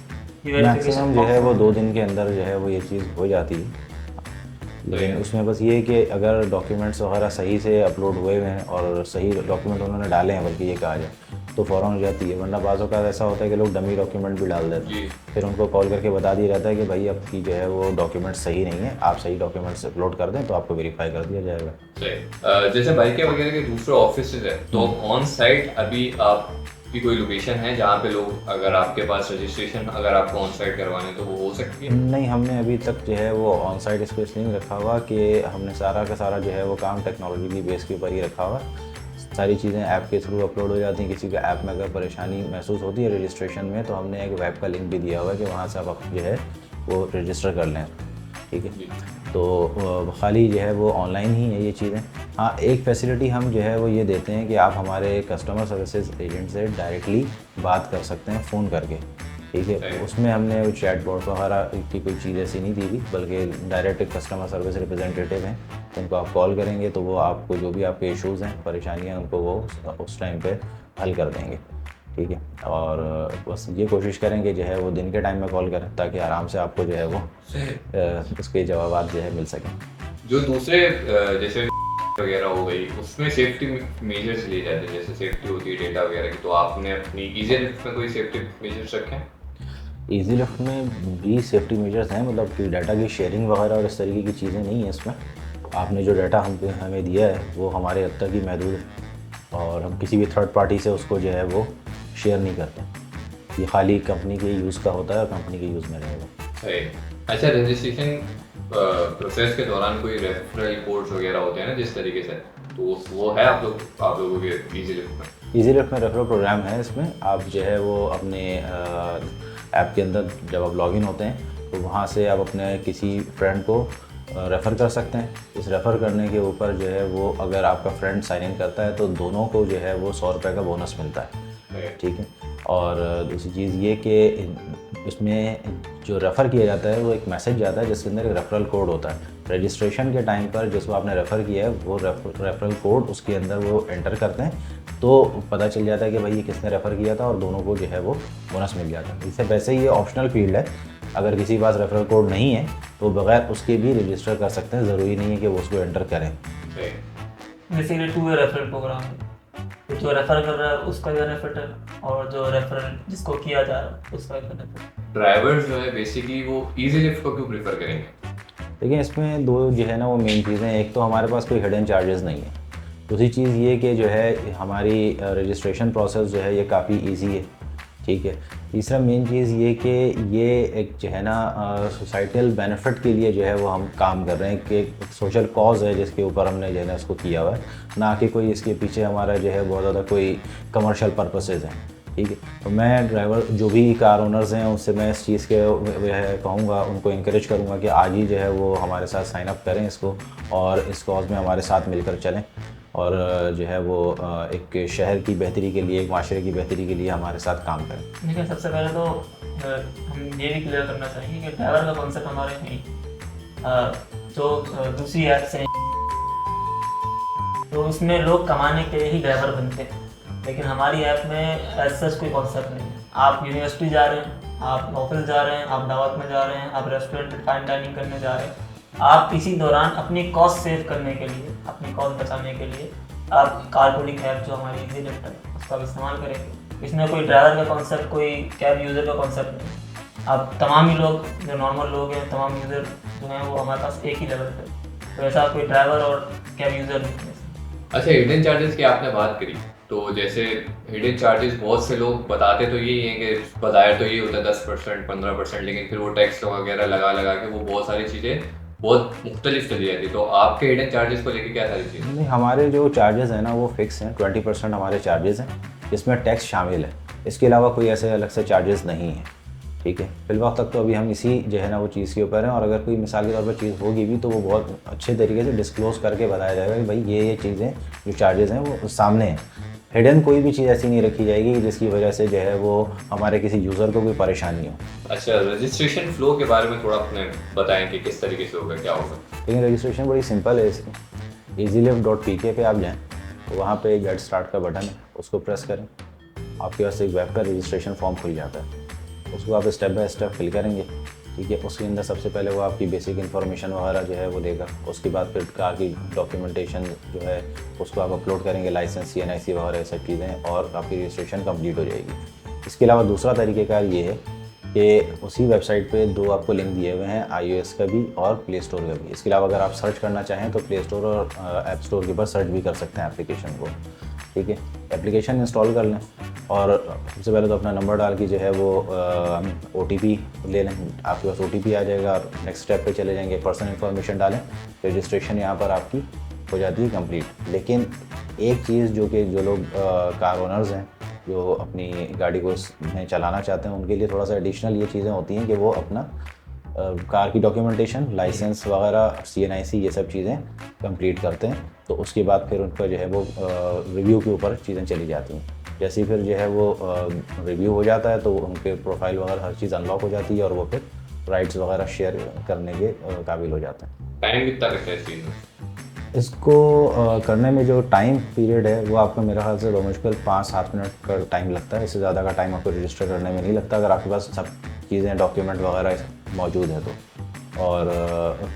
ये मैक्सिमम जो है वो 2 दिन के अंदर जो है वो ये चीज़ हो जाती है। लेकिन उसमें बस ये है कि अगर डॉक्यूमेंट्स वगैरह सही से अपलोड हुए हुए हैं और सही डॉक्यूमेंट उन्होंने डाले हैं, बल्कि ये कहा जाए, तो फ़ौरन हो जाती है। वरना बाज़ औक़ात ऐसा होता है कि लोग डमी डॉक्यूमेंट भी डाल देते हैं, फिर उनको कॉल करके बता दिया जाता है कि भाई आपकी जो है वो डॉक्यूमेंट सही नहीं है, आप सही डॉक्यूमेंट्स अपलोड कर दें तो आपको वेरीफाई कर दिया जाएगा। सही। जैसे बाइकें वगैरह के दूसरे ऑफिस है, तो ऑन साइट अभी आपकी कोई लोकेशन है जहाँ पे लोग, अगर आपके पास रजिस्ट्रेशन अगर आपको ऑन साइट करवाने तो वो हो सकती है? नहीं, हमने अभी तक जो है वो ऑन साइट स्पेस नहीं रखा हुआ, कि हमने सारा का सारा जो है वो काम टेक्नोलॉजी की बेस के ऊपर ही रखा हुआ। सारी चीज़ें ऐप के थ्रू अपलोड हो जाती हैं। किसी का ऐप में अगर परेशानी महसूस होती है रजिस्ट्रेशन में, तो हमने एक वेब का लिंक भी दिया हुआ है कि वहाँ से आप जो है वो रजिस्टर कर लें, ठीक है। तो खाली जो है वो ऑनलाइन ही है ये चीज़ें। हाँ, एक फैसिलिटी हम जो है वो ये देते हैं कि आप हमारे कस्टमर सर्विसेज एजेंट से डायरेक्टली बात कर सकते हैं फ़ोन करके, ठीक है। उसमें हमने चैट बॉट वगैरह की कोई चीज़ ऐसी नहीं दी थी, बल्कि डायरेक्ट कस्टमर सर्विस रिप्रेजेंटेटिव हैं, उनको आप कॉल करेंगे तो वो आपको जो भी आपके इश्यूज़ हैं, परेशानियाँ, उनको वो उस टाइम पे हल कर देंगे, ठीक है। और बस ये कोशिश करेंगे जो है वो दिन के टाइम में कॉल करें, ताकि आराम से आपको जो है वो उसके जवाब जो है मिल सकें। जो दूसरे जैसे वगैरह हो गई, उसमें सेफ्टी मेजर्स लिए जाते हैं, जैसे सेफ्टी होती है डेटा वगैरह की, तो आपने अपनी इजी लिफ्ट में कोई सेफ्टी मेजर्स रखे हैं? ईजी लिफ्ट में भी सेफ्टी मेजर्स हैं, मतलब कि डाटा की शेयरिंग वगैरह और इस तरीके की चीज़ें नहीं हैं इसमें। आपने जो डाटा हमें दिया है वो हमारे हद तक ही महदूद है, और हम किसी भी थर्ड पार्टी से उसको जो है वो शेयर नहीं करते। ये खाली कंपनी के यूज़ का होता है और कंपनी के यूज़ में रहेगा। सही। अच्छा, रजिस्ट्रेशन प्रोसेस के दौरान कोई रेफरल कोड्स वगैरह होते हैं ना जिस तरीके से, तो वो है आप लोगों के इजी लिफ्ट में? इजी लिफ्ट में रेफरल प्रोग्राम है। इसमें आप जो है वो अपने ऐप के अंदर जब आप लॉगिन होते हैं तो वहाँ से आप अपने किसी फ्रेंड को रेफ़र कर सकते हैं। इस रेफ़र करने के ऊपर जो है वो अगर आपका फ्रेंड साइन इन करता है तो दोनों को जो है वो 100 रुपये का बोनस मिलता है, ठीक है। और दूसरी चीज़ ये कि इसमें जो रेफ़र किया जाता है वो एक मैसेज जाता है जिसके अंदर एक रेफरल कोड होता है। रजिस्ट्रेशन के टाइम पर जिसको आपने रेफ़र किया है वो रेफरल कोड उसके अंदर वो एंटर करते हैं, तो पता चल जाता है कि भाई ये किसने रेफ़र किया था, और दोनों को जो है वो बोनस मिल जाता है। इससे वैसे ही ये ऑप्शनल फील्ड है, अगर किसी के पास रेफरल कोड नहीं है तो बगैर उसके भी रजिस्टर कर सकते हैं, ज़रूरी नहीं है कि वो उसको एंटर करें। बेसिकली 2 वे रेफरल प्रोग्राम है, जो रेफर कर रहा है उसका भी बेनिफिट है, और जो रेफरल जिसको किया जा रहा है उसका भी बेनिफिट। ड्राइवर्स जो है बेसिकली वो इजी लिफ्ट को क्यों प्रेफर करेंगे? देखिए, इसमें दो जो है ना वो मेन चीज़ें हैं। एक तो हमारे पास कोई हिडन चार्जेस नहीं है। दूसरी चीज़ ये कि जो है हमारी रजिस्ट्रेशन प्रोसेस जो है ये काफ़ी इजी है, ठीक है। तीसरा मेन चीज़ ये कि ये एक जो है ना सोसाइटल बेनिफिट के लिए जो है वो हम काम कर रहे हैं, कि एक सोशल कॉज है जिसके ऊपर हमने जो है ना उसको किया हुआ है, ना कि कोई इसके पीछे हमारा जो है बहुत ज़्यादा कोई कमर्शियल पर्पसेस हैं, ठीक है। तो मैं ड्राइवर जो भी कार ओनर्स हैं उनसे मैं इस चीज़ के कहूँगा, उनको इंकरेज करूँगा कि आज ही जो है वो हमारे साथ साइन अप करें इसको, और इस कॉज में हमारे साथ मिलकर चलें, और जो है वो एक शहर की बेहतरी के लिए, एक माशरे की बेहतरी के लिए हमारे साथ काम करें। देखिए, सबसे पहले तो हम ये भी क्लियर करना चाहिए कि ड्राइवर का कॉन्सेप्ट हमारे नहीं, जो दूसरी ऐप्स हैं तो उसमें लोग कमाने के लिए ही ड्राइवर बनते हैं, लेकिन हमारी ऐप में ऐसा कोई कॉन्सेप्ट नहीं है। आप यूनिवर्सिटी जा रहे हैं, आप ऑफिस जा रहे हैं, आप दावत में जा रहे हैं, आप रेस्टोरेंट में फाइन डाइनिंग करने जा रहे हैं, आप इसी दौरान अपनी कॉस्ट सेव करने के लिए, अपनी कॉस्ट बचाने के लिए आप कारपूलिंग ऐप जो हमारी इजी लिफ्ट है उसका इस्तेमाल करेंगे। इसमें कोई ड्राइवर का कॉन्सेप्ट, कोई कैब यूज़र का कॉन्सेप्ट नहीं। आप तमाम ही लोग जो नॉर्मल लोग हैं, तमाम यूज़र जो हैं वो हमारे पास एक ही लेवल पे, तो ऐसा कोई ड्राइवर और कैब यूज़र नहीं है। अच्छा, हिडन चार्जेस की आपने बात करी, तो जैसे हिडन चार्जेस बहुत से लोग बताते तो यही हैं कि बाजार तो ये होता है 10% 15%, लेकिन फिर वो टैक्स वगैरह लगा के वो बहुत सारी चीज़ें बहुत मुख्तलिफ चली जाती है। तो आपके हिडन चार्जेस को लेके क्या सारी चीज़ें? नहीं, हमारे जो चार्जेस हैं ना वो फिक्स हैं। 20% हमारे चार्जेस हैं, इसमें टैक्स शामिल है। इसके अलावा कोई ऐसे अलग से चार्जेस नहीं है, ठीक है। फिलहाल तक तो अभी हम इसी जो है ना वो चीज़ के ऊपर हैं, और अगर कोई मिसाल के तौर पर चीज़ होगी भी तो वो बहुत अच्छे तरीके से डिस्क्लोज़ करके बताया जाएगा कि भाई ये चीज़ें जो चार्जेस हैं वो सामने हैं। हिडन कोई भी चीज़ ऐसी नहीं रखी जाएगी जिसकी वजह से जो है वो हमारे किसी यूज़र को कोई परेशानी हो। अच्छा, रजिस्ट्रेशन फ्लो के बारे में थोड़ा अपने बताएं कि किस तरीके से होगा, क्या होगा? लेकिन रजिस्ट्रेशन बड़ी सिंपल है इसकी। easylift.pk पे आप जाएँ, वहाँ पे गेट स्टार्ट का बटन है, उसको प्रेस करें, आपके पास एक वेब का रजिस्ट्रेशन फॉर्म खुल जाता है। उसको आप स्टेप बाय स्टेप फिल करेंगे, ठीक है। उसके अंदर सबसे पहले वो आपकी बेसिक इन्फॉर्मेशन वगैरह जो है वो देगा। उसके बाद फिर कार की डॉक्यूमेंटेशन जो है उसको आप अपलोड करेंगे, लाइसेंस, CNIC वगैरह ये सब चीज़ें, और आपकी रजिस्ट्रेशन कंप्लीट हो जाएगी। इसके अलावा दूसरा तरीक़ेकार ये है कि उसी वेबसाइट पे 2 आपको लिंक दिए हुए हैं, iOS का भी और प्ले स्टोर का भी। इसके अलावा अगर आप सर्च करना चाहें तो प्ले स्टोर और ऐप स्टोर के ऊपर सर्च भी कर सकते हैं एप्लीकेशन को, ठीक है। एप्लीकेशन इंस्टॉल कर लें और सबसे पहले तो अपना नंबर डाल के जो है वो OTP ले लें, आपके पास OTP आ जाएगा और नेक्स्ट स्टेप पे चले जाएंगे, पर्सनल इन्फॉर्मेशन डालें, रजिस्ट्रेशन यहाँ पर आपकी हो जाती है कंप्लीट। लेकिन एक चीज़ जो कि जो लोग कार ओनर्स हैं जो अपनी गाड़ी को में चलाना चाहते हैं उनके लिए थोड़ा सा एडिशनल ये चीज़ें होती हैं कि वो अपना कार की डॉक्यूमेंटेशन, लाइसेंस वगैरह, CNIC ये सब चीज़ें कंप्लीट करते हैं। तो उसके बाद फिर उनका जो है वो रिव्यू के ऊपर चीज़ें चली जाती हैं। जैसे ही फिर जो है वो रिव्यू हो जाता है तो उनके प्रोफाइल वगैरह हर चीज़ अनलॉक हो जाती है और वो फिर राइट्स वगैरह शेयर करने के काबिल हो जाते हैं। टाइम कितना लगता है इस चीज़ में? इसको करने में जो टाइम पीरियड है वो आपको मेरे ख्याल से मुश्किल 5-7 मिनट का टाइम लगता है। इससे ज़्यादा का टाइम आपको रजिस्टर करने में नहीं लगता अगर आपके पास सब चीज़ें, डॉक्यूमेंट वगैरह मौजूद है तो। और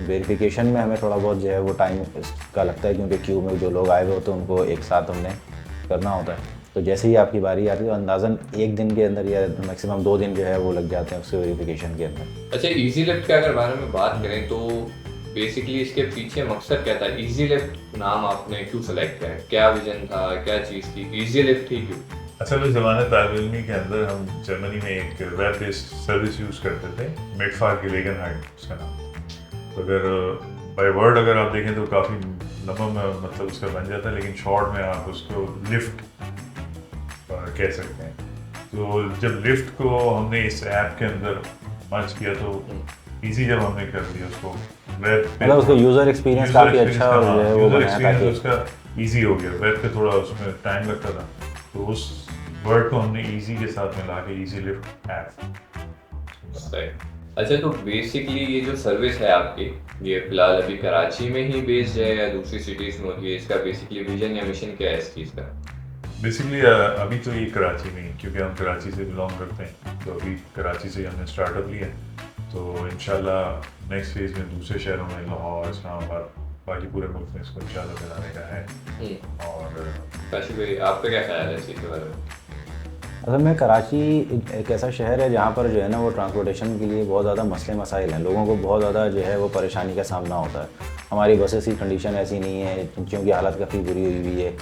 वेरिफिकेशन में हमें थोड़ा बहुत जो है वो टाइम इसका लगता है क्योंकि क्यू में जो लोग आए हुए होते हैं उनको एक साथ हमने करना होता है। तो जैसे ही आपकी बारी आती है तो अंदाज़न 1 दिन के अंदर या मैक्सिमम 2 दिन जो है वो लग जाते हैं उसके वेरिफिकेशन के अंदर। अच्छा, इजी लिफ्ट के अगर बारे में बात करें तो बेसिकली इसके पीछे मकसद क्या था? इजी लिफ्ट नाम आपने क्यों सेलेक्ट किया? क्या विजन था, क्या चीज़ थी, इजी लिफ्ट ही क्यों? असल में ज़माने तालिब के अंदर हम जर्मनी में एक वेब बेस्ड सर्विस यूज़ करते थे, मेटफार गेलेगनहाइट उसका नाम। तो अगर बाय वर्ड अगर आप देखें तो काफ़ी लंबा मतलब उसका बन जाता है, लेकिन शॉर्ट में आप उसको लिफ्ट कह सकते हैं। तो जब लिफ्ट को हमने इस ऐप के अंदर मर्ज किया तो इजी जब हमने कर दिया उसको वेब पे, मतलब उसका यूज़र एक्सपीरियंस काफ़ी अच्छा हो गया है, वो यूज़र बनाया एक्सपीरियंस ताकि उसका इजी हो गया। वेब पे थोड़ा उसमें टाइम लगता था, तो उस वर्ड को हमने इजी के साथ मिला के इजी लिफ्ट ऐप। अच्छा, तो बेसिकली ये जो सर्विस है आपकी, ये फिलहाल अभी कराची में ही बेस्ड है या दूसरी सिटीज़ में होती है? इसका बेसिकली विजन या मिशन क्या है इस चीज़ का? बेसिकली अभी तो ये कराची में ही, क्योंकि हम कराची से बिलोंग करते हैं, तो अभी कराची से हमने स्टार्टअप लिया। तो इंशाल्लाह नेक्स्ट फेज में दूसरे शहरों में, लाहौर, इस्लामाबाद, बाकी पूरे मुल्क में इसको इंशाल्लाह फैलाने का है। और काशी भाई, आपका क्या ख्याल है इस चीज़ के बारे में? असल में कराची एक ऐसा शहर है जहाँ पर जो है ना वो ट्रांसपोर्टेशन के लिए बहुत ज़्यादा मसले मसाइल हैं। लोगों को बहुत ज़्यादा जो है वो परेशानी का सामना होता है। हमारी बसेस की कंडीशन ऐसी नहीं है, क्योंकि हालत काफ़ी बुरी हुई हुई है।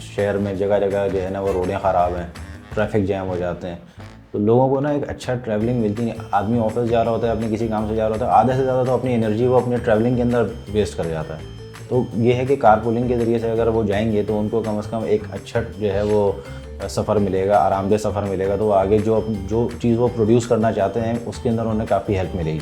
शहर में जगह जगह जो है ना वो रोडें ख़राब हैं, ट्रैफिक जैम हो जाते हैं। तो लोगों को ना एक अच्छा ट्रैवलिंग मिलती नहीं। आदमी ऑफिस जा रहा होता है, अपने किसी काम से जा रहा होता है, आधे से ज़्यादा तो अपनी एनर्जी वो अपने ट्रैवलिंग के अंदर वेस्ट कर जाता है। तो ये है कि कारपूलिंग के ज़रिए से अगर वो जाएंगे तो उनको कम से कम एक अच्छा जो है वो सफ़र मिलेगा, आरामदेह सफ़र मिलेगा। तो आगे जो चीज़ वो प्रोड्यूस करना चाहते हैं उसके अंदर उन्हें काफ़ी हेल्प मिलेगी,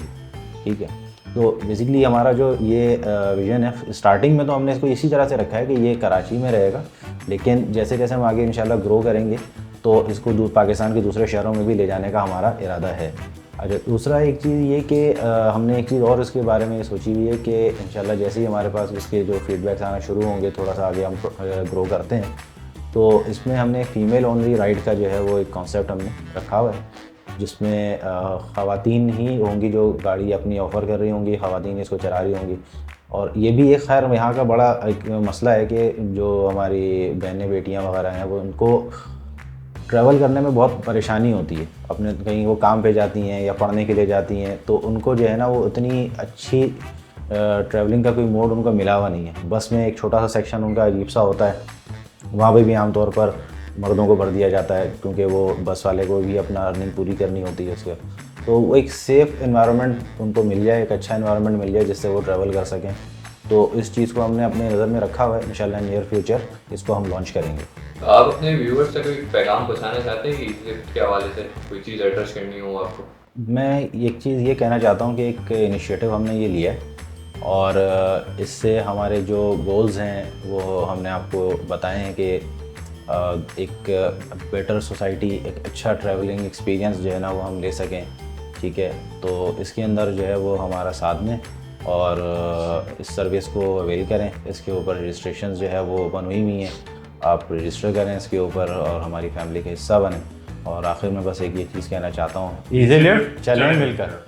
ठीक है। तो बेसिकली हमारा जो ये विज़न है, स्टार्टिंग में तो हमने इसको इसी तरह से रखा है कि ये कराची में रहेगा, लेकिन जैसे जैसे हम आगे इंशाल्लाह ग्रो करेंगे तो इसको पाकिस्तान के दूसरे शहरों में भी ले जाने का हमारा इरादा है। अच्छा, दूसरा एक चीज़ ये कि हमने एक चीज़ और इसके बारे में सोची हुई है कि इंशाल्लाह जैसे ही हमारे पास इसके जो फीडबैक्स आना शुरू होंगे, थोड़ा सा आगे हम ग्रो करते हैं, तो इसमें हमने फीमेल ओनली राइड का जो है वो एक कॉन्सेप्ट हमने रखा हुआ है, जिसमें ख़वातीन ही होंगी जो गाड़ी अपनी ऑफ़र कर रही होंगी, ख़वातीन इसको चला रही होंगी। और ये भी एक खैर यहाँ का बड़ा एक मसला है कि जो हमारी बहनें बेटियाँ वगैरह हैं वो उनको ट्रैवल करने में बहुत परेशानी होती है। अपने कहीं वो काम पे जाती हैं या पढ़ने के लिए जाती हैं, तो उनको जो है ना वो इतनी अच्छी ट्रैवलिंग का कोई मोड उनको मिला हुआ नहीं है। बस में एक छोटा सा सेक्शन उनका अजीब सा होता है, वहाँ पे भी आमतौर पर मर्दों को भर दिया जाता है क्योंकि वो बस वाले को भी अपना अर्निंग पूरी करनी होती है उसके। तो वो एक सेफ़ एनवायरनमेंट उनको मिल जाए, एक अच्छा एनवायरनमेंट मिल जाए जिससे वो ट्रैवल कर सकें। तो इस चीज़ को हमने अपने नज़र में रखा हुआ है। इंशाल्लाह नियर फ्यूचर इसको हम लॉन्च करेंगे। तो आप अपने व्यूअर्स तक कोई पैगाम पहुँचाना चाहते हैं कि इस लिफ्ट के हवाले से कोई चीज़ एड्रेस करनी हो आपको? मैं एक चीज़ ये कहना चाहता हूँ कि एक इनिशिएटिव हमने ये लिया है और इससे हमारे जो गोल्स हैं वो हमने आपको बताए हैं कि एक बेटर सोसाइटी, एक अच्छा ट्रैवलिंग एक्सपीरियंस जो है ना वो हम ले सकें, ठीक है। तो इसके अंदर जो है वो हमारा साथ में और इस सर्विस को अवेल करें। इसके ऊपर रजिस्ट्रेशन जो है वो ओपन हुई हुई हैं आप रजिस्टर करें इसके ऊपर और हमारी फैमिली का हिस्सा बने। और आखिर में बस एक ये चीज़ कहना चाहता हूँ, इजी लिफ्ट चलें मिलकर।